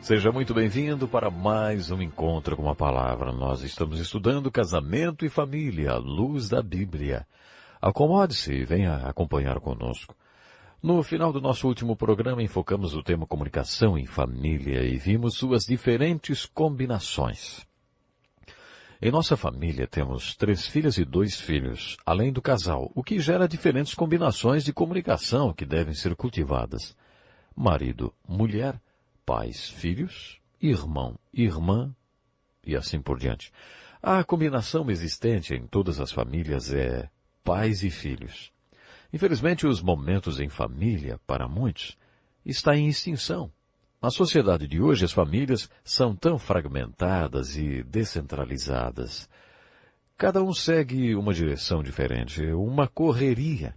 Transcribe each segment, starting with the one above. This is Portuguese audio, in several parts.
Seja muito bem-vindo para mais um Encontro com a Palavra. Nós estamos estudando casamento e família, à luz da Bíblia. Acomode-se e venha acompanhar conosco. No final do nosso último programa, enfocamos o tema comunicação em família e vimos suas diferentes combinações. Em nossa família temos 3 filhas e 2 filhos, além do casal, o que gera diferentes combinações de comunicação que devem ser cultivadas. Marido, mulher, pais, filhos, irmão, irmã e assim por diante. A combinação existente em todas as famílias é pais e filhos. Infelizmente, os momentos em família, para muitos, está em extinção. Na sociedade de hoje, as famílias são tão fragmentadas e descentralizadas. Cada um segue uma direção diferente, uma correria.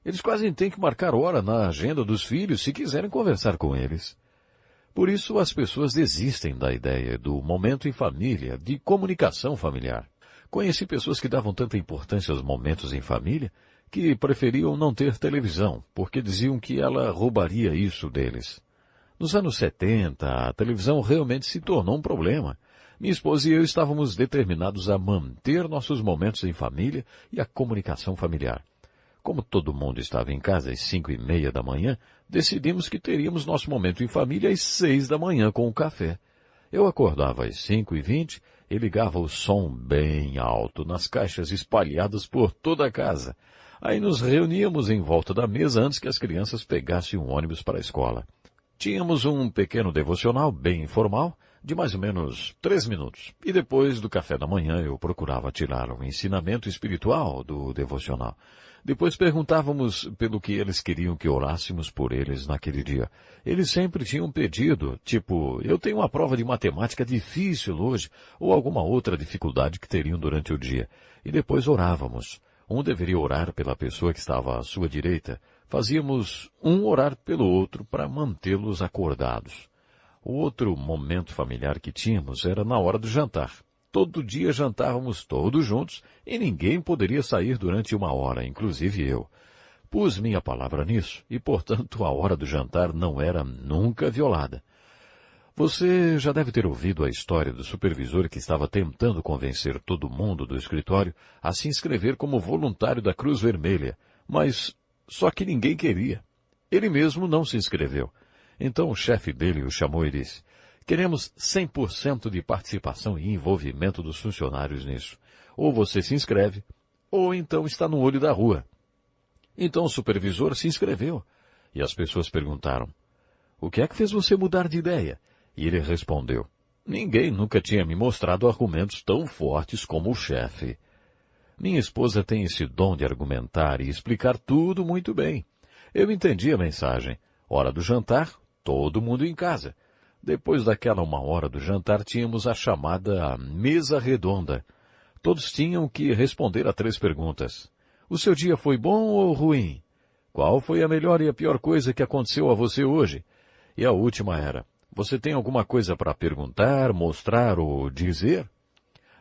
Eles quase têm que marcar hora na agenda dos filhos se quiserem conversar com eles. Por isso, as pessoas desistem da ideia do momento em família, de comunicação familiar. Conheci pessoas que davam tanta importância aos momentos em família que preferiam não ter televisão, porque diziam que ela roubaria isso deles. Nos anos 70, a televisão realmente se tornou um problema. Minha esposa e eu estávamos determinados a manter nossos momentos em família e a comunicação familiar. Como todo mundo estava em casa às 5:30 da manhã, decidimos que teríamos nosso momento em família às 6 da manhã com o café. Eu acordava às 5:20 e ligava o som bem alto nas caixas espalhadas por toda a casa. Aí nos reuníamos em volta da mesa antes que as crianças pegassem um ônibus para a escola. Tínhamos um pequeno devocional bem informal, de mais ou menos 3 minutos. E depois do café da manhã eu procurava tirar um ensinamento espiritual do devocional. Depois perguntávamos pelo que eles queriam que orássemos por eles naquele dia. Eles sempre tinham pedido, tipo, eu tenho uma prova de matemática difícil hoje, ou alguma outra dificuldade que teriam durante o dia. E depois orávamos. Um deveria orar pela pessoa que estava à sua direita. Fazíamos um orar pelo outro para mantê-los acordados. O outro momento familiar que tínhamos era na hora do jantar. Todo dia jantávamos todos juntos e ninguém poderia sair durante 1 hora, inclusive eu. Pus minha palavra nisso e, portanto, a hora do jantar não era nunca violada. Você já deve ter ouvido a história do supervisor que estava tentando convencer todo mundo do escritório a se inscrever como voluntário da Cruz Vermelha, mas só que ninguém queria. Ele mesmo não se inscreveu. Então o chefe dele o chamou e disse, queremos 100% de participação e envolvimento dos funcionários nisso. Ou você se inscreve, ou então está no olho da rua. Então o supervisor se inscreveu. E as pessoas perguntaram, o que é que fez você mudar de ideia? E ele respondeu, ninguém nunca tinha me mostrado argumentos tão fortes como o chefe. Minha esposa tem esse dom de argumentar e explicar tudo muito bem. Eu entendi a mensagem. Hora do jantar, todo mundo em casa. Depois daquela 1 hora do jantar, tínhamos a chamada mesa redonda. Todos tinham que responder a 3 perguntas. O seu dia foi bom ou ruim? Qual foi a melhor e a pior coisa que aconteceu a você hoje? E a última era, você tem alguma coisa para perguntar, mostrar ou dizer?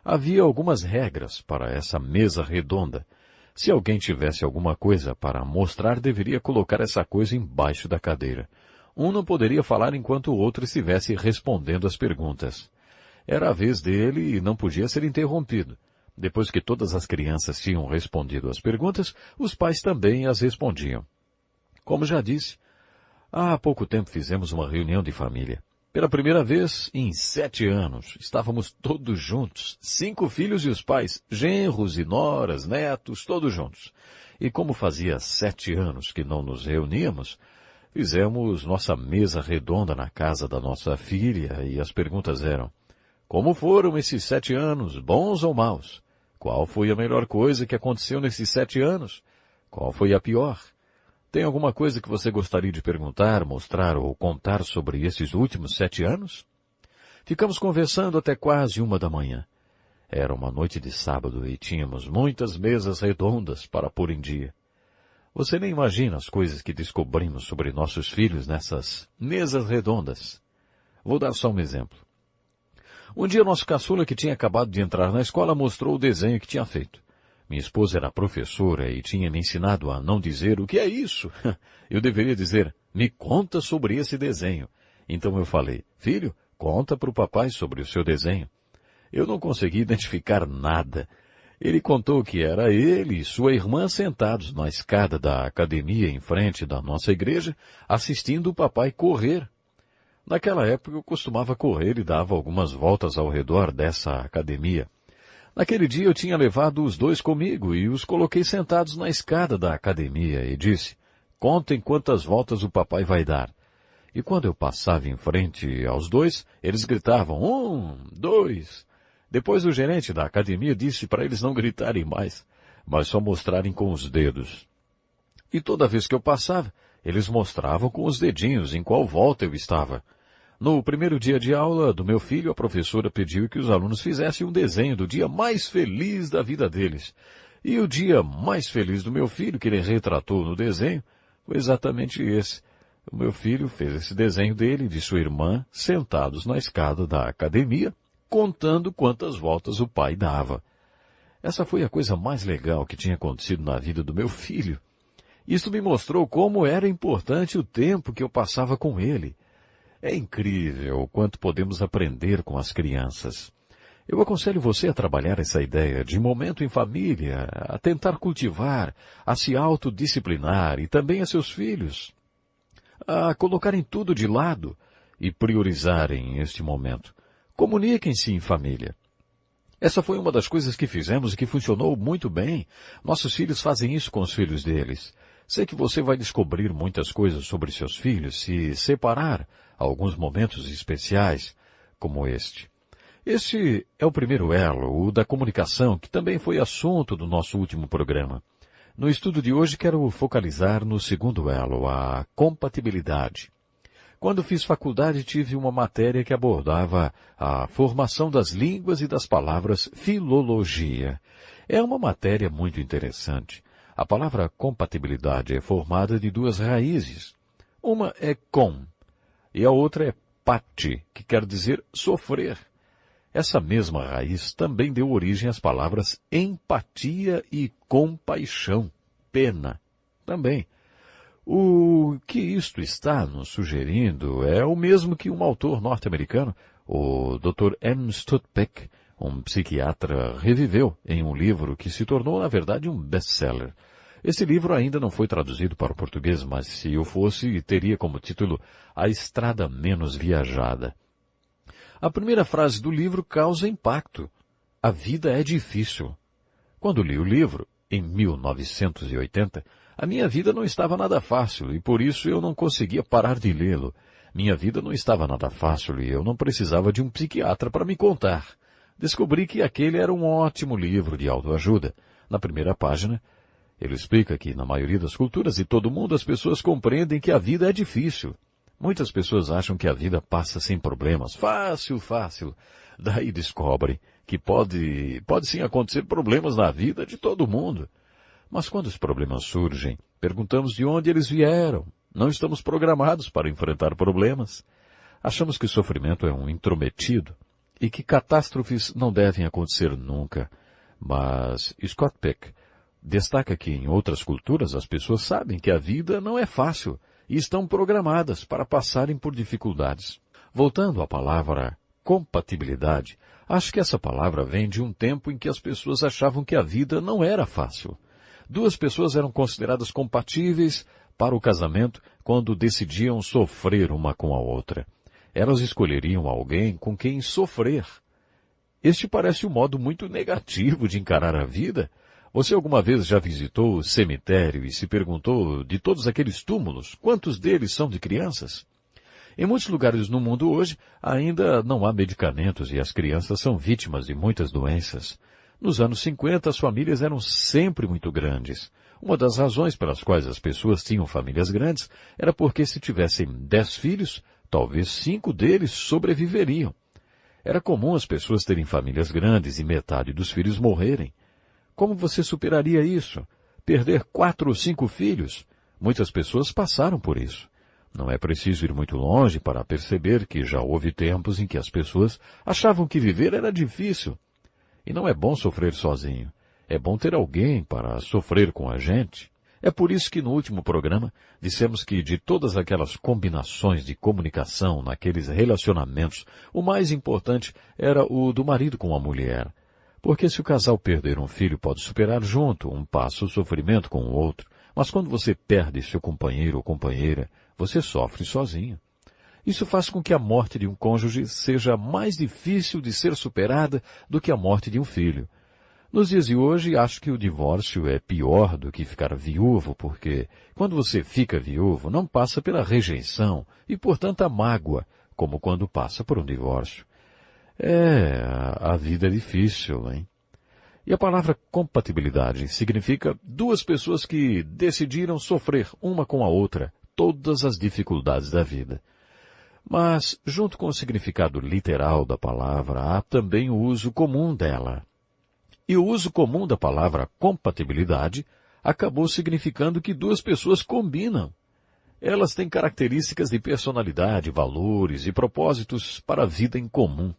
Havia algumas regras para essa mesa redonda. Se alguém tivesse alguma coisa para mostrar, deveria colocar essa coisa embaixo da cadeira. Um não poderia falar enquanto o outro estivesse respondendo as perguntas. Era a vez dele e não podia ser interrompido. Depois que todas as crianças tinham respondido as perguntas, os pais também as respondiam. Como já disse, há pouco tempo fizemos uma reunião de família. Pela primeira vez em 7 anos, estávamos todos juntos, 5 filhos e os pais, genros e noras, netos, todos juntos. E como fazia 7 anos que não nos reuníamos, fizemos nossa mesa redonda na casa da nossa filha e as perguntas eram, como foram esses 7 anos, bons ou maus? Qual foi a melhor coisa que aconteceu nesses 7 anos? Qual foi a pior? Tem alguma coisa que você gostaria de perguntar, mostrar ou contar sobre esses últimos 7 anos? Ficamos conversando até quase 1 da manhã. Era uma noite de sábado e tínhamos muitas mesas redondas para pôr em dia. Você nem imagina as coisas que descobrimos sobre nossos filhos nessas mesas redondas. Vou dar só um exemplo. Um dia nosso caçula, que tinha acabado de entrar na escola, mostrou o desenho que tinha feito. Minha esposa era professora e tinha me ensinado a não dizer o que é isso. Eu deveria dizer, me conta sobre esse desenho. Então eu falei, filho, conta para o papai sobre o seu desenho. Eu não consegui identificar nada. Ele contou que era ele e sua irmã sentados na escada da academia em frente da nossa igreja, assistindo o papai correr. Naquela época eu costumava correr e dava algumas voltas ao redor dessa academia. Naquele dia eu tinha levado os dois comigo e os coloquei sentados na escada da academia e disse, contem quantas voltas o papai vai dar. E quando eu passava em frente aos dois, eles gritavam, 1, 2... Depois o gerente da academia disse para eles não gritarem mais, mas só mostrarem com os dedos. E toda vez que eu passava, eles mostravam com os dedinhos em qual volta eu estava. No primeiro dia de aula do meu filho, a professora pediu que os alunos fizessem um desenho do dia mais feliz da vida deles. E o dia mais feliz do meu filho, que ele retratou no desenho, foi exatamente esse. O meu filho fez esse desenho dele e de sua irmã, sentados na escada da academia, contando quantas voltas o pai dava. Essa foi a coisa mais legal que tinha acontecido na vida do meu filho. Isso me mostrou como era importante o tempo que eu passava com ele. É incrível o quanto podemos aprender com as crianças. Eu aconselho você a trabalhar essa ideia de momento em família, a tentar cultivar, a se autodisciplinar e também a seus filhos, a colocarem tudo de lado e priorizarem este momento. Comuniquem-se em família. Essa foi uma das coisas que fizemos e que funcionou muito bem. Nossos filhos fazem isso com os filhos deles. Sei que você vai descobrir muitas coisas sobre seus filhos se separar alguns momentos especiais como este. Este é o primeiro elo, o da comunicação, que também foi assunto do nosso último programa. No estudo de hoje quero focalizar no segundo elo, a compatibilidade. Quando fiz faculdade, tive uma matéria que abordava a formação das línguas e das palavras filologia. É uma matéria muito interessante. A palavra compatibilidade é formada de duas raízes. Uma é com e a outra é pati, que quer dizer sofrer. Essa mesma raiz também deu origem às palavras empatia e compaixão, pena, também. O que isto está nos sugerindo é o mesmo que um autor norte-americano, o Dr. M. Studpeck, um psiquiatra, reviveu em um livro que se tornou, na verdade, um best-seller. Esse livro ainda não foi traduzido para o português, mas se o fosse, teria como título A Estrada Menos Viajada. A primeira frase do livro causa impacto. A vida é difícil. Quando li o livro, em 1980, a minha vida não estava nada fácil e por isso eu não conseguia parar de lê-lo. Minha vida não estava nada fácil e eu não precisava de um psiquiatra para me contar. Descobri que aquele era um ótimo livro de autoajuda. Na primeira página, ele explica que na maioria das culturas e todo mundo as pessoas compreendem que a vida é difícil. Muitas pessoas acham que a vida passa sem problemas. Fácil, fácil. Daí descobrem que pode sim acontecer problemas na vida de todo mundo. Mas quando os problemas surgem, perguntamos de onde eles vieram. Não estamos programados para enfrentar problemas. Achamos que o sofrimento é um intrometido e que catástrofes não devem acontecer nunca. Mas Scott Peck destaca que em outras culturas as pessoas sabem que a vida não é fácil e estão programadas para passarem por dificuldades. Voltando à palavra compatibilidade, acho que essa palavra vem de um tempo em que as pessoas achavam que a vida não era fácil. Duas pessoas eram consideradas compatíveis para o casamento quando decidiam sofrer uma com a outra. Elas escolheriam alguém com quem sofrer. Este parece um modo muito negativo de encarar a vida. Você alguma vez já visitou o cemitério e se perguntou de todos aqueles túmulos, quantos deles são de crianças? Em muitos lugares no mundo hoje, ainda não há medicamentos e as crianças são vítimas de muitas doenças. Nos anos 50, as famílias eram sempre muito grandes. Uma das razões pelas quais as pessoas tinham famílias grandes era porque se tivessem 10 filhos, talvez 5 deles sobreviveriam. Era comum as pessoas terem famílias grandes e metade dos filhos morrerem. Como você superaria isso? Perder 4 ou 5 filhos? Muitas pessoas passaram por isso. Não é preciso ir muito longe para perceber que já houve tempos em que as pessoas achavam que viver era difícil. E não é bom sofrer sozinho. É bom ter alguém para sofrer com a gente. É por isso que no último programa dissemos que de todas aquelas combinações de comunicação naqueles relacionamentos, o mais importante era o do marido com a mulher. Porque se o casal perder um filho, pode superar junto, um passa o sofrimento com o outro. Mas quando você perde seu companheiro ou companheira, você sofre sozinho. Isso faz com que a morte de um cônjuge seja mais difícil de ser superada do que a morte de um filho. Nos dias de hoje, acho que o divórcio é pior do que ficar viúvo, porque quando você fica viúvo, não passa pela rejeição e por tanta mágoa, como quando passa por um divórcio. A vida é difícil, hein? E a palavra compatibilidade significa duas pessoas que decidiram sofrer uma com a outra todas as dificuldades da vida. Mas, junto com o significado literal da palavra, há também o uso comum dela. E o uso comum da palavra compatibilidade acabou significando que duas pessoas combinam. Elas têm características de personalidade, valores e propósitos para a vida em comum.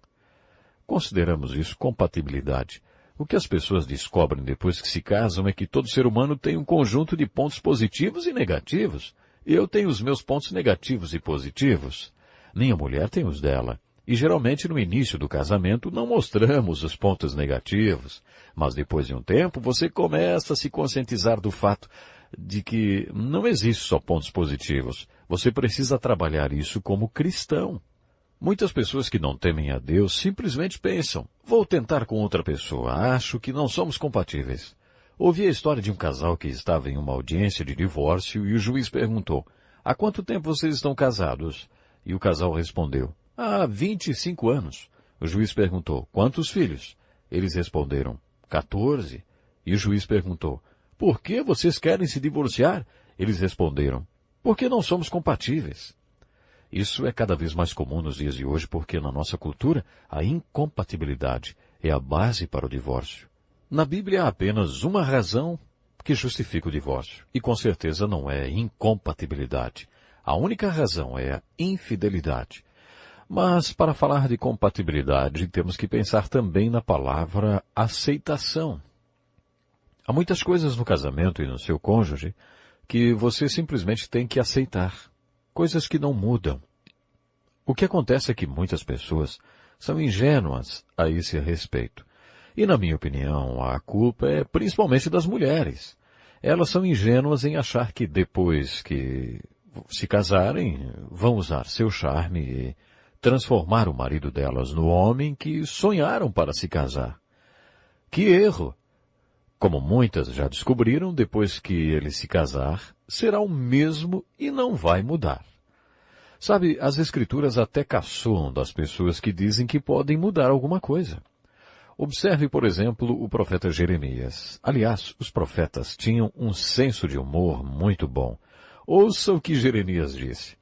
Consideramos isso compatibilidade. O que as pessoas descobrem depois que se casam é que todo ser humano tem um conjunto de pontos positivos e negativos. Eu tenho os meus pontos negativos e positivos. Minha mulher tem os dela. E geralmente no início do casamento não mostramos os pontos negativos. Mas depois de um tempo você começa a se conscientizar do fato de que não existe só pontos positivos. Você precisa trabalhar isso como cristão. Muitas pessoas que não temem a Deus simplesmente pensam, vou tentar com outra pessoa, acho que não somos compatíveis. Ouvi a história de um casal que estava em uma audiência de divórcio e o juiz perguntou, há quanto tempo vocês estão casados? E o casal respondeu, há 25 anos. O juiz perguntou, quantos filhos? Eles responderam, 14. E o juiz perguntou, por que vocês querem se divorciar? Eles responderam, porque não somos compatíveis. Isso é cada vez mais comum nos dias de hoje porque na nossa cultura a incompatibilidade é a base para o divórcio. Na Bíblia há apenas uma razão que justifica o divórcio e com certeza não é incompatibilidade. A única razão é a infidelidade. Mas para falar de compatibilidade temos que pensar também na palavra aceitação. Há muitas coisas no casamento e no seu cônjuge que você simplesmente tem que aceitar. Coisas que não mudam. O que acontece é que muitas pessoas são ingênuas a esse respeito. E, na minha opinião, a culpa é principalmente das mulheres. Elas são ingênuas em achar que depois que se casarem, vão usar seu charme e transformar o marido delas no homem que sonharam para se casar. Que erro! Como muitas já descobriram, depois que ele se casar, será o mesmo e não vai mudar. Sabe, as Escrituras até caçoam das pessoas que dizem que podem mudar alguma coisa. Observe, por exemplo, o profeta Jeremias. Aliás, os profetas tinham um senso de humor muito bom. Ouça o que Jeremias disse.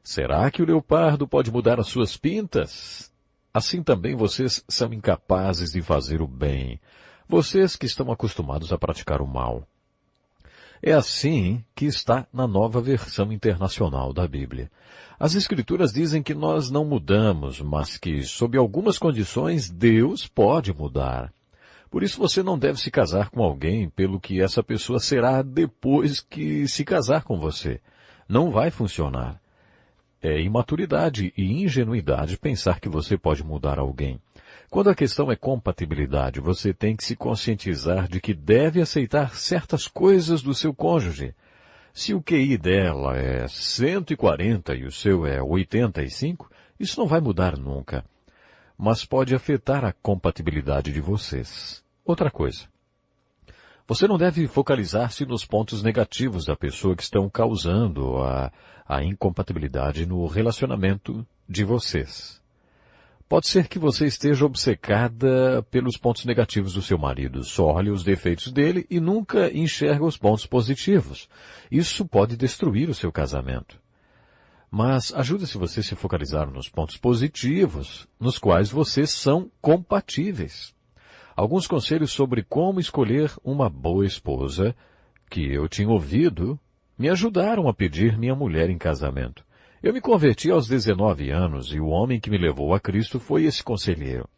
Será que o leopardo pode mudar as suas pintas? Assim também vocês são incapazes de fazer o bem. Vocês que estão acostumados a praticar o mal. É assim que está na nova versão internacional da Bíblia. As Escrituras dizem que nós não mudamos, mas que, sob algumas condições, Deus pode mudar. Por isso você não deve se casar com alguém pelo que essa pessoa será depois que se casar com você. Não vai funcionar. É imaturidade e ingenuidade pensar que você pode mudar alguém. Quando a questão é compatibilidade, você tem que se conscientizar de que deve aceitar certas coisas do seu cônjuge. Se o QI dela é 140 e o seu é 85, isso não vai mudar nunca. Mas pode afetar a compatibilidade de vocês. Outra coisa. Você não deve focalizar-se nos pontos negativos da pessoa que estão causando a incompatibilidade no relacionamento de vocês. Pode ser que você esteja obcecada pelos pontos negativos do seu marido. Só olha os defeitos dele e nunca enxerga os pontos positivos. Isso pode destruir o seu casamento. Mas ajuda-se você a se focalizar nos pontos positivos, nos quais vocês são compatíveis. Alguns conselhos sobre como escolher uma boa esposa, que eu tinha ouvido, me ajudaram a pedir minha mulher em casamento. Eu me converti aos 19 anos e o homem que me levou a Cristo foi esse conselheiro.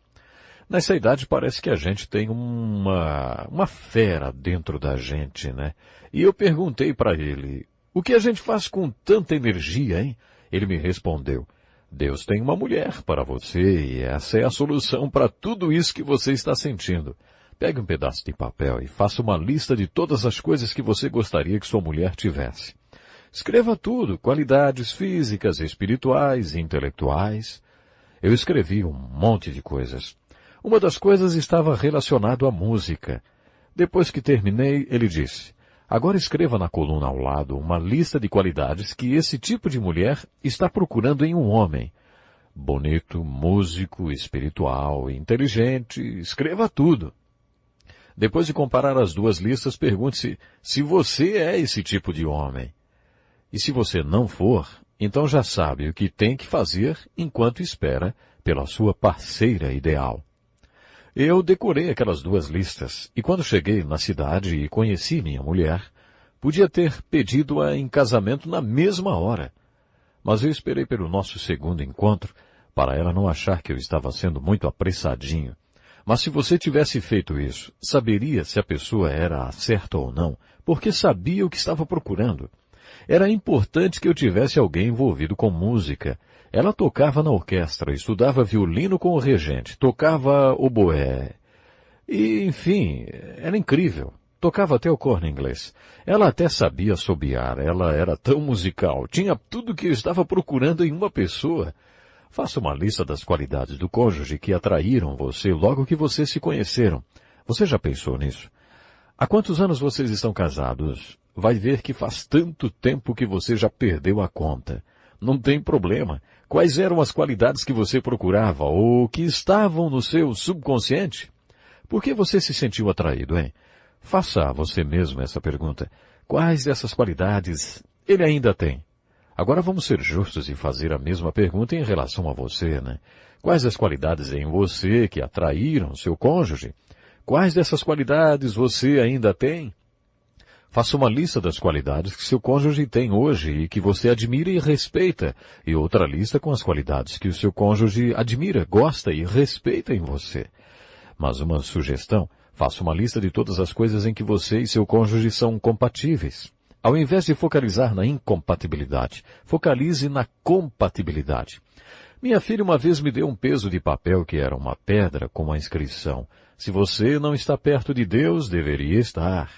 Nessa idade parece que a gente tem uma fera dentro da gente, né? E eu perguntei para ele, o que a gente faz com tanta energia, hein? Ele me respondeu, Deus tem uma mulher para você e essa é a solução para tudo isso que você está sentindo. Pegue um pedaço de papel e faça uma lista de todas as coisas que você gostaria que sua mulher tivesse. Escreva tudo, qualidades físicas, espirituais, intelectuais. Eu escrevi um monte de coisas. Uma das coisas estava relacionada à música. Depois que terminei, ele disse, agora escreva na coluna ao lado uma lista de qualidades que esse tipo de mulher está procurando em um homem. Bonito, músico, espiritual, inteligente, escreva tudo. Depois de comparar as duas listas, pergunte-se se você é esse tipo de homem. E se você não for, então já sabe o que tem que fazer enquanto espera pela sua parceira ideal. Eu decorei aquelas duas listas, e quando cheguei na cidade e conheci minha mulher, podia ter pedido-a em casamento na mesma hora. Mas eu esperei pelo nosso segundo encontro, para ela não achar que eu estava sendo muito apressadinho. Mas se você tivesse feito isso, saberia se a pessoa era a certa ou não, porque sabia o que estava procurando. Era importante que eu tivesse alguém envolvido com música. Ela tocava na orquestra, estudava violino com o regente, tocava oboé. E, enfim, era incrível. Tocava até o corno inglês. Ela até sabia assobiar, ela era tão musical, tinha tudo o que eu estava procurando em uma pessoa. Faça uma lista das qualidades do cônjuge que atraíram você logo que vocês se conheceram. Você já pensou nisso? Há quantos anos vocês estão casados? Vai ver que faz tanto tempo que você já perdeu a conta. Não tem problema. Quais eram as qualidades que você procurava ou que estavam no seu subconsciente? Por que você se sentiu atraído, hein? Faça a você mesmo essa pergunta. Quais dessas qualidades ele ainda tem? Agora vamos ser justos e fazer a mesma pergunta em relação a você, né? Quais as qualidades em você que atraíram seu cônjuge? Quais dessas qualidades você ainda tem? Faça uma lista das qualidades que seu cônjuge tem hoje e que você admira e respeita, e outra lista com as qualidades que o seu cônjuge admira, gosta e respeita em você. Mas uma sugestão, faça uma lista de todas as coisas em que você e seu cônjuge são compatíveis. Ao invés de focalizar na incompatibilidade, focalize na compatibilidade. Minha filha uma vez me deu um peso de papel que era uma pedra com uma inscrição. Se você não está perto de Deus, deveria estar.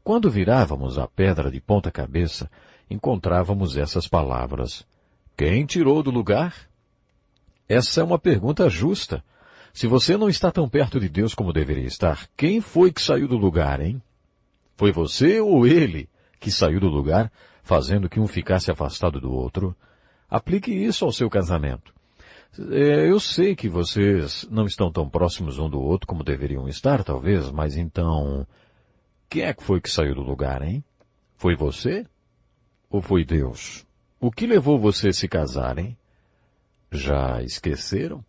Quando virávamos a pedra de ponta cabeça, encontrávamos essas palavras. Quem tirou do lugar? Essa é uma pergunta justa. Se você não está tão perto de Deus como deveria estar, quem foi que saiu do lugar, hein? Foi você ou ele que saiu do lugar, fazendo que um ficasse afastado do outro? Aplique isso ao seu casamento. Eu sei que vocês não estão tão próximos um do outro como deveriam estar, talvez, mas então... Quem é que foi que saiu do lugar, hein? Foi você? Ou foi Deus? O que levou você a se casar, hein? Já esqueceram?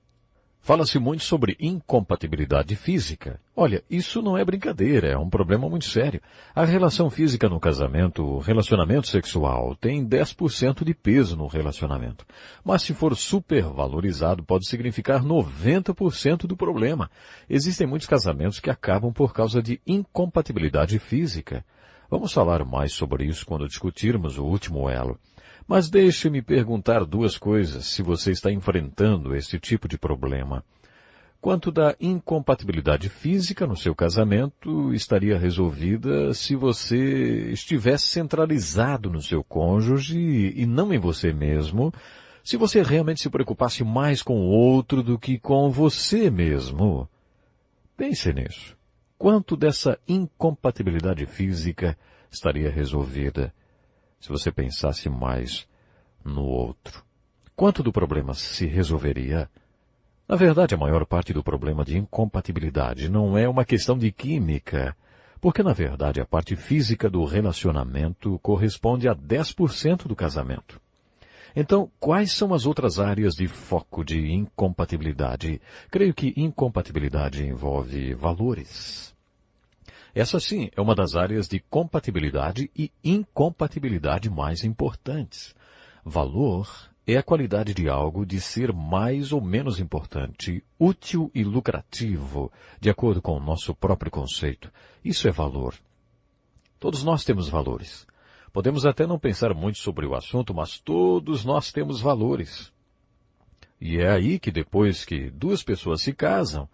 Fala-se muito sobre incompatibilidade física. Olha, isso não é brincadeira, é um problema muito sério. A relação física no casamento, o relacionamento sexual, tem 10% de peso no relacionamento. Mas se for supervalorizado, pode significar 90% do problema. Existem muitos casamentos que acabam por causa de incompatibilidade física. Vamos falar mais sobre isso quando discutirmos o último elo. Mas deixe-me perguntar duas coisas se você está enfrentando esse tipo de problema. Quanto da incompatibilidade física no seu casamento estaria resolvida se você estivesse centralizado no seu cônjuge e não em você mesmo, se você realmente se preocupasse mais com o outro do que com você mesmo? Pense nisso. Quanto dessa incompatibilidade física estaria resolvida se você pensasse mais no outro? Quanto do problema se resolveria? Na verdade, a maior parte do problema de incompatibilidade não é uma questão de química, porque na verdade a parte física do relacionamento corresponde a 10% do casamento. Então, quais são as outras áreas de foco de incompatibilidade? Creio que incompatibilidade envolve valores. Essa sim é uma das áreas de compatibilidade e incompatibilidade mais importantes. Valor é a qualidade de algo de ser mais ou menos importante, útil e lucrativo, de acordo com o nosso próprio conceito. Isso é valor. Todos nós temos valores. Podemos até não pensar muito sobre o assunto, mas todos nós temos valores. E é aí que depois que duas pessoas se casam,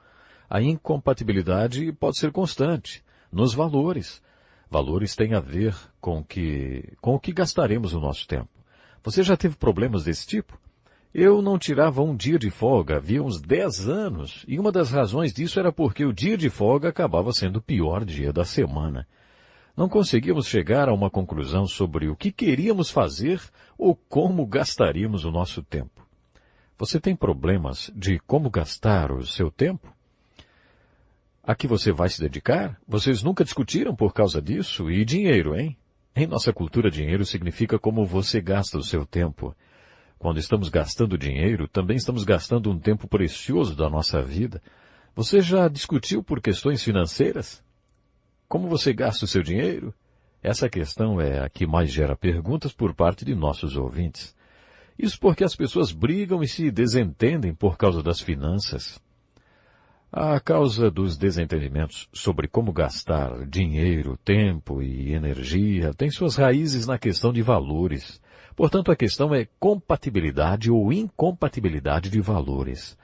a incompatibilidade pode ser constante, nos valores. Valores têm a ver com o que gastaremos o nosso tempo. Você já teve problemas desse tipo? Eu não tirava um dia de folga havia uns 10 anos, e uma das razões disso era porque o dia de folga acabava sendo o pior dia da semana. Não conseguíamos chegar a uma conclusão sobre o que queríamos fazer ou como gastaríamos o nosso tempo. Você tem problemas de como gastar o seu tempo? A que você vai se dedicar? Vocês nunca discutiram por causa disso? E dinheiro, hein? Em nossa cultura, dinheiro significa como você gasta o seu tempo. Quando estamos gastando dinheiro, também estamos gastando um tempo precioso da nossa vida. Você já discutiu por questões financeiras? Como você gasta o seu dinheiro? Essa questão é a que mais gera perguntas por parte de nossos ouvintes. Isso porque as pessoas brigam e se desentendem por causa das finanças. A causa dos desentendimentos sobre como gastar dinheiro, tempo e energia tem suas raízes na questão de valores. Portanto, a questão é compatibilidade ou incompatibilidade de valores.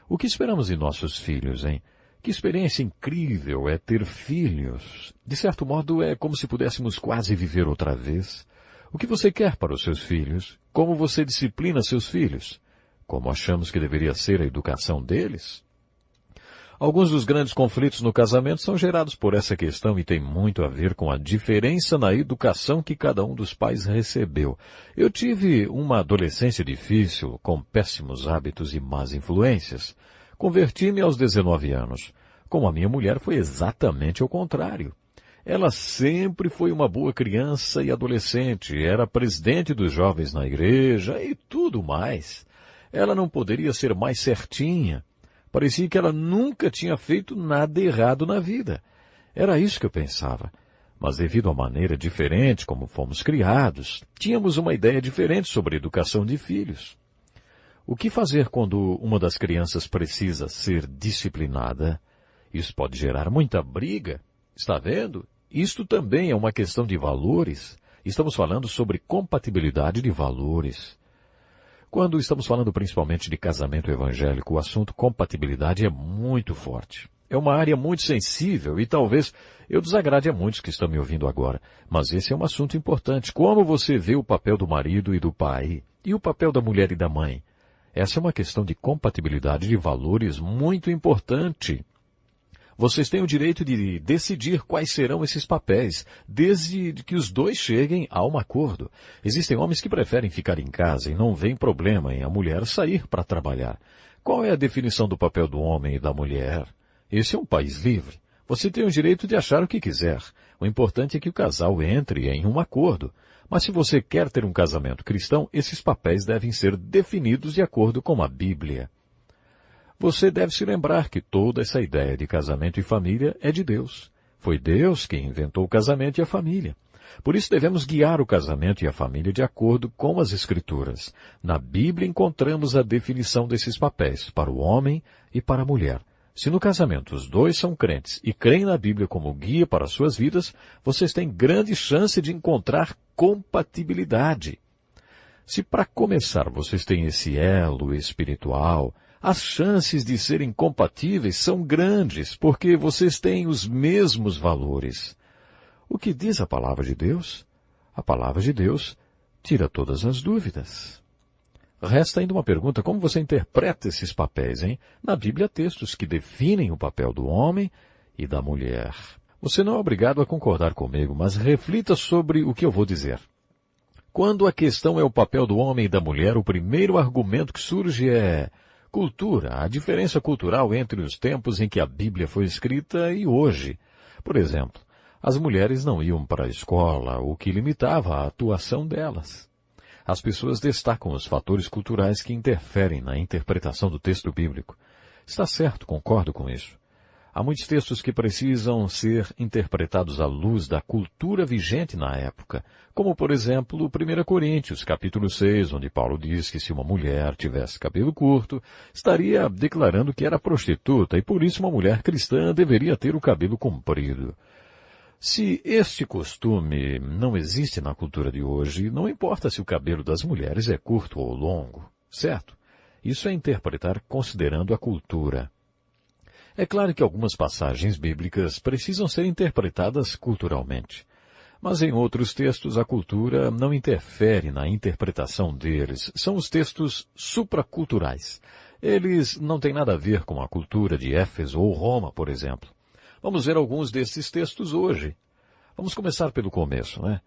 O que esperamos de nossos filhos, hein? Que experiência incrível é ter filhos. De certo modo, é como se pudéssemos quase viver outra vez. O que você quer para os seus filhos? Como você disciplina seus filhos? Como achamos que deveria ser a educação deles? Alguns dos grandes conflitos no casamento são gerados por essa questão e tem muito a ver com a diferença na educação que cada um dos pais recebeu. Eu tive uma adolescência difícil, com péssimos hábitos e más influências. Converti-me aos 19 anos. Com a minha mulher foi exatamente o contrário. Ela sempre foi uma boa criança e adolescente, era presidente dos jovens na igreja e tudo mais. Ela não poderia ser mais certinha. Parecia que ela nunca tinha feito nada errado na vida. Era isso que eu pensava. Mas devido à maneira diferente como fomos criados, tínhamos uma ideia diferente sobre a educação de filhos. O que fazer quando uma das crianças precisa ser disciplinada? Isso pode gerar muita briga. Está vendo? Isto também é uma questão de valores. Estamos falando sobre compatibilidade de valores. Quando estamos falando principalmente de casamento evangélico, o assunto compatibilidade é muito forte. É uma área muito sensível e talvez eu desagrade a muitos que estão me ouvindo agora. Mas esse é um assunto importante. Como você vê o papel do marido e do pai? E o papel da mulher e da mãe? Essa é uma questão de compatibilidade de valores muito importante. Vocês têm o direito de decidir quais serão esses papéis, desde que os dois cheguem a um acordo. Existem homens que preferem ficar em casa e não veem problema em a mulher sair para trabalhar. Qual é a definição do papel do homem e da mulher? Esse é um país livre. Você tem o direito de achar o que quiser. O importante é que o casal entre em um acordo. Mas se você quer ter um casamento cristão, esses papéis devem ser definidos de acordo com a Bíblia. Você deve se lembrar que toda essa ideia de casamento e família é de Deus. Foi Deus quem inventou o casamento e a família. Por isso devemos guiar o casamento e a família de acordo com as Escrituras. Na Bíblia encontramos a definição desses papéis para o homem e para a mulher. Se no casamento os dois são crentes e creem na Bíblia como guia para as suas vidas, vocês têm grande chance de encontrar compatibilidade. Se para começar vocês têm esse elo espiritual, as chances de serem compatíveis são grandes, porque vocês têm os mesmos valores. O que diz a palavra de Deus? A palavra de Deus tira todas as dúvidas. Resta ainda uma pergunta: como você interpreta esses papéis, hein? Na Bíblia há textos que definem o papel do homem e da mulher. Você não é obrigado a concordar comigo, mas reflita sobre o que eu vou dizer. Quando a questão é o papel do homem e da mulher, o primeiro argumento que surge é cultura, a diferença cultural entre os tempos em que a Bíblia foi escrita e hoje. Por exemplo, as mulheres não iam para a escola, o que limitava a atuação delas. As pessoas destacam os fatores culturais que interferem na interpretação do texto bíblico. Está certo, concordo com isso. Há muitos textos que precisam ser interpretados à luz da cultura vigente na época, como, por exemplo, 1 Coríntios, capítulo 6, onde Paulo diz que se uma mulher tivesse cabelo curto, estaria declarando que era prostituta e por isso uma mulher cristã deveria ter o cabelo comprido. Se este costume não existe na cultura de hoje, não importa se o cabelo das mulheres é curto ou longo, certo? Isso é interpretar considerando a cultura. É claro que algumas passagens bíblicas precisam ser interpretadas culturalmente. Mas em outros textos a cultura não interfere na interpretação deles. São os textos supraculturais. Eles não têm nada a ver com a cultura de Éfeso ou Roma, por exemplo. Vamos ver alguns desses textos hoje. Vamos começar pelo começo, né?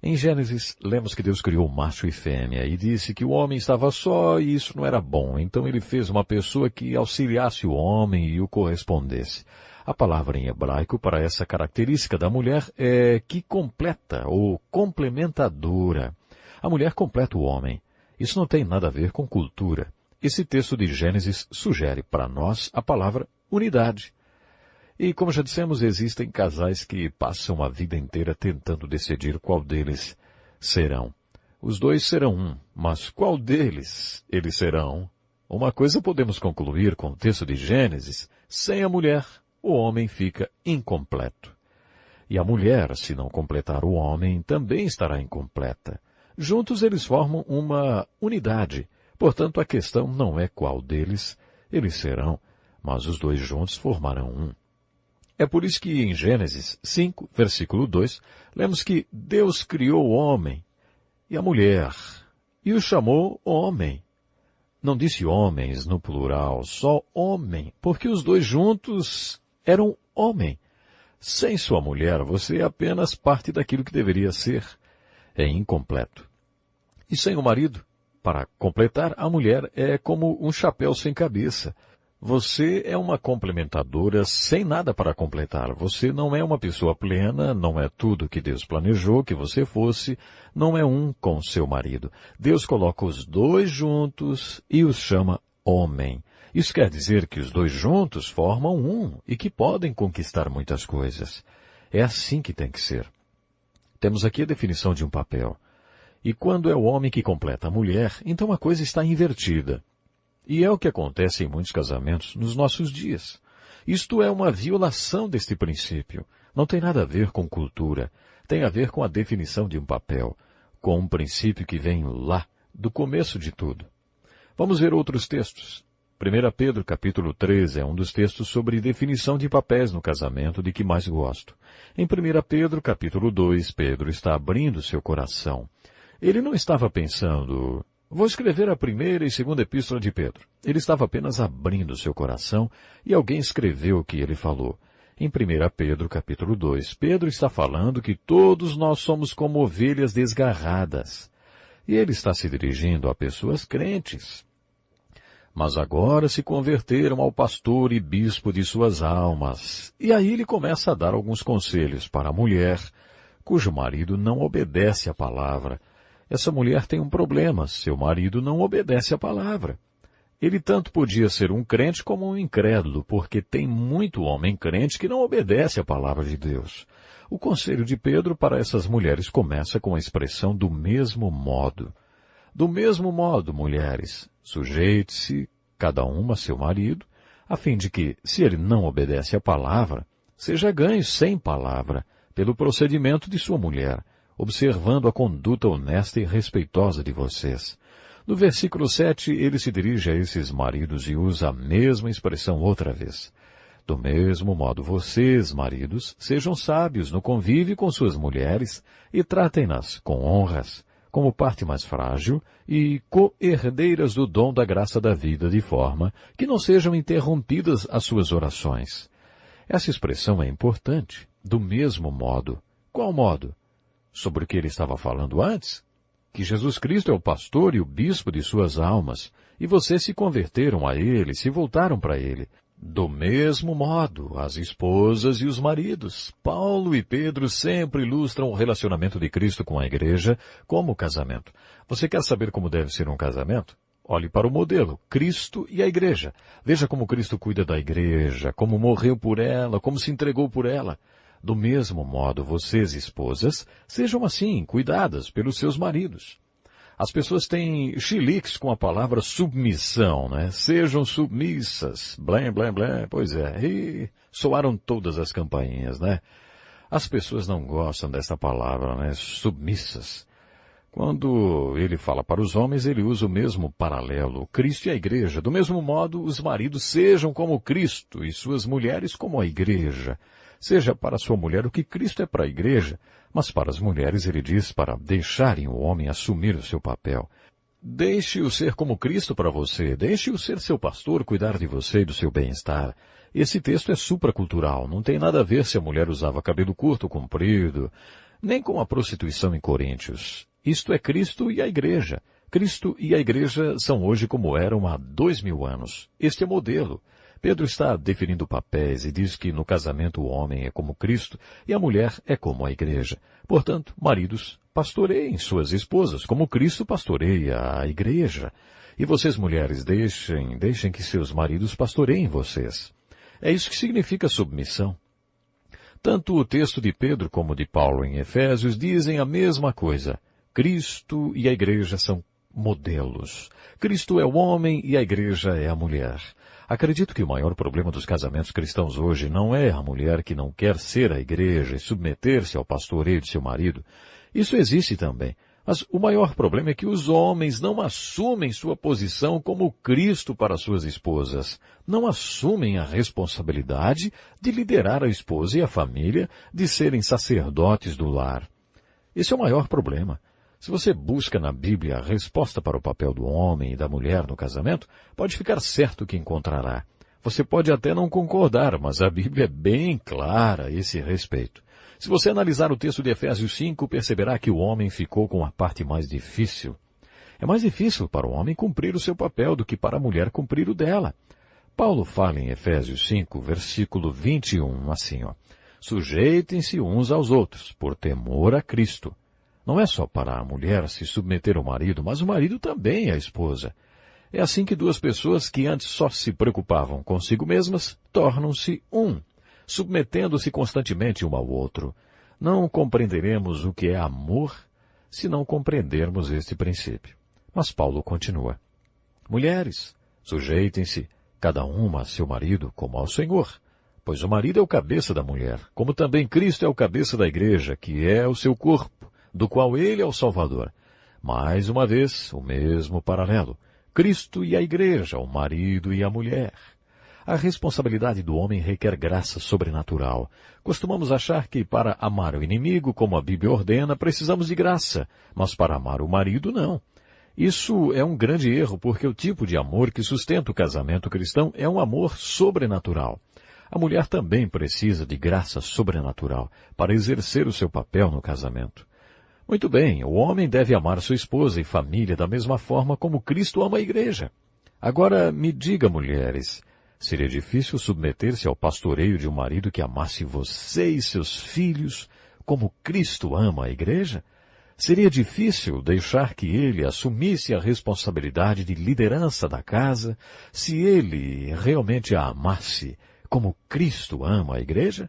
Em Gênesis, lemos que Deus criou macho e fêmea e disse que o homem estava só e isso não era bom. Então ele fez uma pessoa que auxiliasse o homem e o correspondesse. A palavra em hebraico para essa característica da mulher é que completa ou complementadora. A mulher completa o homem. Isso não tem nada a ver com cultura. Esse texto de Gênesis sugere para nós a palavra unidade. E, como já dissemos, existem casais que passam a vida inteira tentando decidir qual deles serão. Os dois serão um, mas qual deles eles serão? Uma coisa podemos concluir com o texto de Gênesis: sem a mulher, o homem fica incompleto. E a mulher, se não completar o homem, também estará incompleta. Juntos eles formam uma unidade. Portanto, a questão não é qual deles eles serão, mas os dois juntos formarão um. É por isso que em Gênesis 5, versículo 2, lemos que Deus criou o homem e a mulher, e o chamou homem. Não disse homens no plural, só homem, porque os dois juntos eram homem. Sem sua mulher, você é apenas parte daquilo que deveria ser. É incompleto. E sem o marido, para completar, a mulher é como um chapéu sem cabeça. Você é uma complementadora sem nada para completar. Você não é uma pessoa plena, não é tudo que Deus planejou que você fosse, não é um com seu marido. Deus coloca os dois juntos e os chama homem. Isso quer dizer que os dois juntos formam um e que podem conquistar muitas coisas. É assim que tem que ser. Temos aqui a definição de um papel. E quando é o homem que completa a mulher, então a coisa está invertida. E é o que acontece em muitos casamentos nos nossos dias. Isto é uma violação deste princípio. Não tem nada a ver com cultura. Tem a ver com a definição de um papel, com um princípio que vem lá, do começo de tudo. Vamos ver outros textos. 1 Pedro, capítulo 13, é um dos textos sobre definição de papéis no casamento de que mais gosto. Em 1 Pedro, capítulo 2, Pedro está abrindo seu coração. Ele não estava pensando: vou escrever a primeira e segunda epístola de Pedro. Ele estava apenas abrindo seu coração e alguém escreveu o que ele falou. Em 1 Pedro, capítulo 2, Pedro está falando que todos nós somos como ovelhas desgarradas. E ele está se dirigindo a pessoas crentes. Mas agora se converteram ao pastor e bispo de suas almas. E aí ele começa a dar alguns conselhos para a mulher, cujo marido não obedece à palavra. Essa mulher tem um problema: seu marido não obedece à palavra. Ele tanto podia ser um crente como um incrédulo, porque tem muito homem crente que não obedece à palavra de Deus. O conselho de Pedro para essas mulheres começa com a expressão do mesmo modo. Do mesmo modo, mulheres, sujeite-se, cada uma a seu marido, a fim de que, se ele não obedece à palavra, seja ganho sem palavra, pelo procedimento de sua mulher, observando a conduta honesta e respeitosa de vocês. No versículo 7, ele se dirige a esses maridos e usa a mesma expressão outra vez. Do mesmo modo, vocês, maridos, sejam sábios no convívio com suas mulheres e tratem-nas com honras, como parte mais frágil e co-herdeiras do dom da graça da vida, de forma que não sejam interrompidas as suas orações. Essa expressão é importante. Do mesmo modo. Qual modo? Sobre o que ele estava falando antes? Que Jesus Cristo é o pastor e o bispo de suas almas, e vocês se converteram a ele, se voltaram para ele. Do mesmo modo, as esposas e os maridos. Paulo e Pedro sempre ilustram o relacionamento de Cristo com a igreja como casamento. Você quer saber como deve ser um casamento? olhe para o modelo, Cristo e a igreja. Veja como Cristo cuida da igreja, como morreu por ela, como se entregou por ela. Do mesmo modo, vocês, esposas, sejam assim, cuidadas pelos seus maridos. As pessoas têm chiliques com a palavra submissão, né? Sejam submissas, blém, blém, blém, pois é, e soaram todas as campainhas, né? As pessoas não gostam dessa palavra, né? Submissas. Quando ele fala para os homens, ele usa o mesmo paralelo, Cristo e a igreja. Do mesmo modo, os maridos sejam como Cristo e suas mulheres como a igreja. Seja para sua mulher o que Cristo é para a igreja, mas para as mulheres ele diz para deixarem o homem assumir o seu papel. Deixe-o ser como Cristo para você, deixe-o ser seu pastor, cuidar de você e do seu bem-estar. Esse texto é supracultural, não tem nada a ver se a mulher usava cabelo curto ou comprido, nem com a prostituição em Coríntios. Isto é Cristo e a igreja. Cristo e a igreja são hoje como eram há 2000 anos. Este é modelo. Pedro está definindo papéis e diz que no casamento o homem é como Cristo e a mulher é como a igreja. Portanto, maridos, pastoreiem suas esposas como Cristo pastoreia a igreja. E vocês, mulheres, deixem que seus maridos pastoreiem vocês. É isso que significa submissão. Tanto o texto de Pedro como de Paulo em Efésios dizem a mesma coisa. Cristo e a igreja são modelos. Cristo é o homem e a igreja é a mulher. Acredito que o maior problema dos casamentos cristãos hoje não é a mulher que não quer ser a igreja e submeter-se ao pastoreio de seu marido. Isso existe também. Mas o maior problema é que os homens não assumem sua posição como Cristo para suas esposas. Não assumem a responsabilidade de liderar a esposa e a família, de serem sacerdotes do lar. Esse é o maior problema. Se você busca na Bíblia a resposta para o papel do homem e da mulher no casamento, pode ficar certo que encontrará. Você pode até não concordar, mas a Bíblia é bem clara a esse respeito. Se você analisar o texto de Efésios 5, perceberá que o homem ficou com a parte mais difícil. É mais difícil para o homem cumprir o seu papel do que para a mulher cumprir o dela. Paulo fala em Efésios 5, versículo 21, assim, sujeitem-se uns aos outros, por temor a Cristo. Não é só para a mulher se submeter ao marido, mas o marido também à esposa. É assim que duas pessoas que antes só se preocupavam consigo mesmas, tornam-se um, submetendo-se constantemente um ao outro. Não compreenderemos o que é amor se não compreendermos este princípio. Mas Paulo continua. Mulheres, sujeitem-se, cada uma a seu marido como ao Senhor, pois o marido é o cabeça da mulher, como também Cristo é o cabeça da igreja, que é o seu corpo, do qual ele é o Salvador. Mais uma vez, o mesmo paralelo. Cristo e a igreja, o marido e a mulher. A responsabilidade do homem requer graça sobrenatural. Costumamos achar que para amar o inimigo, como a Bíblia ordena, precisamos de graça, mas para amar o marido, não. Isso é um grande erro, porque o tipo de amor que sustenta o casamento cristão é um amor sobrenatural. A mulher também precisa de graça sobrenatural para exercer o seu papel no casamento. Muito bem, o homem deve amar sua esposa e família da mesma forma como Cristo ama a igreja. Agora, me diga, mulheres, seria difícil submeter-se ao pastoreio de um marido que amasse você e seus filhos como Cristo ama a igreja? Seria difícil deixar que ele assumisse a responsabilidade de liderança da casa se ele realmente a amasse como Cristo ama a igreja?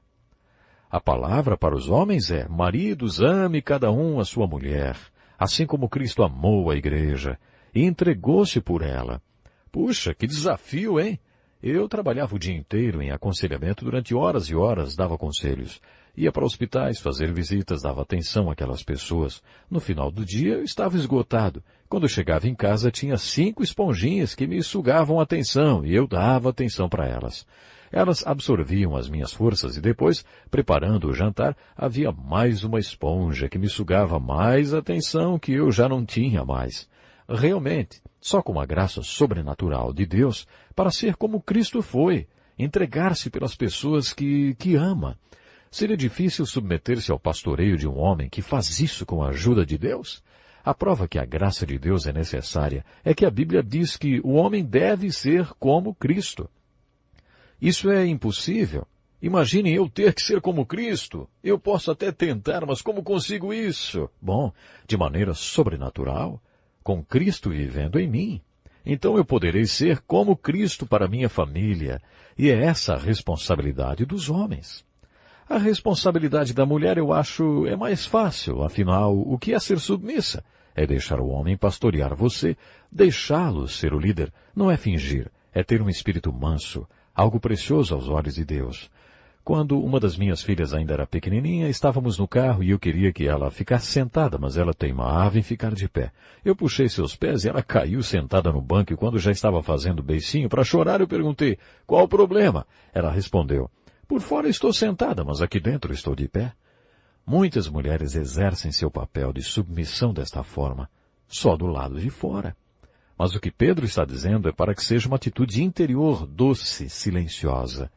A palavra para os homens é, maridos, ame cada um a sua mulher, assim como Cristo amou a igreja e entregou-se por ela. Puxa, que desafio, hein? Eu trabalhava o dia inteiro em aconselhamento durante horas e horas, dava conselhos. Ia para hospitais, fazer visitas, dava atenção àquelas pessoas. No final do dia, eu estava esgotado. Quando chegava em casa, tinha 5 esponjinhas que me sugavam a atenção e eu dava atenção para elas. Elas absorviam as minhas forças e depois, preparando o jantar, havia mais uma esponja que me sugava mais atenção que eu já não tinha mais. Realmente, só com a graça sobrenatural de Deus, para ser como Cristo foi, entregar-se pelas pessoas que ama. Seria difícil submeter-se ao pastoreio de um homem que faz isso com a ajuda de Deus? A prova que a graça de Deus é necessária é que a Bíblia diz que o homem deve ser como Cristo. Isso é impossível. Imagine eu ter que ser como Cristo. Eu posso até tentar, mas como consigo isso? Bom, de maneira sobrenatural, com Cristo vivendo em mim. então eu poderei ser como Cristo para minha família. E é essa a responsabilidade dos homens. A responsabilidade da mulher, eu acho, é mais fácil. Afinal, o que é ser submissa? É deixar o homem pastorear você, deixá-lo ser o líder. Não é fingir, é ter um espírito manso, algo precioso aos olhos de Deus. Quando uma das minhas filhas ainda era pequenininha, estávamos no carro e eu queria que ela ficasse sentada, mas ela teimava em ficar de pé. Eu puxei seus pés e ela caiu sentada no banco e quando já estava fazendo beicinho para chorar, eu perguntei, qual o problema? Ela respondeu, por fora estou sentada, mas aqui dentro estou de pé. Muitas mulheres exercem seu papel de submissão desta forma, só do lado de fora. Mas o que Pedro está dizendo é para que seja uma atitude interior, doce, silenciosa.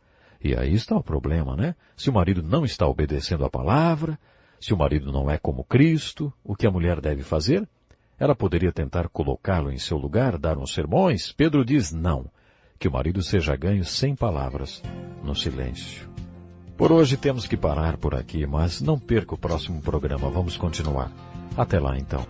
E aí está o problema, né? Se o marido não está obedecendo à palavra, se o marido não é como Cristo, o que a mulher deve fazer? Ela poderia tentar colocá-lo em seu lugar, dar uns sermões? Pedro diz não, que o marido seja ganho sem palavras, no silêncio. Por hoje temos que parar por aqui, mas não perca o próximo programa, vamos continuar. Até lá então.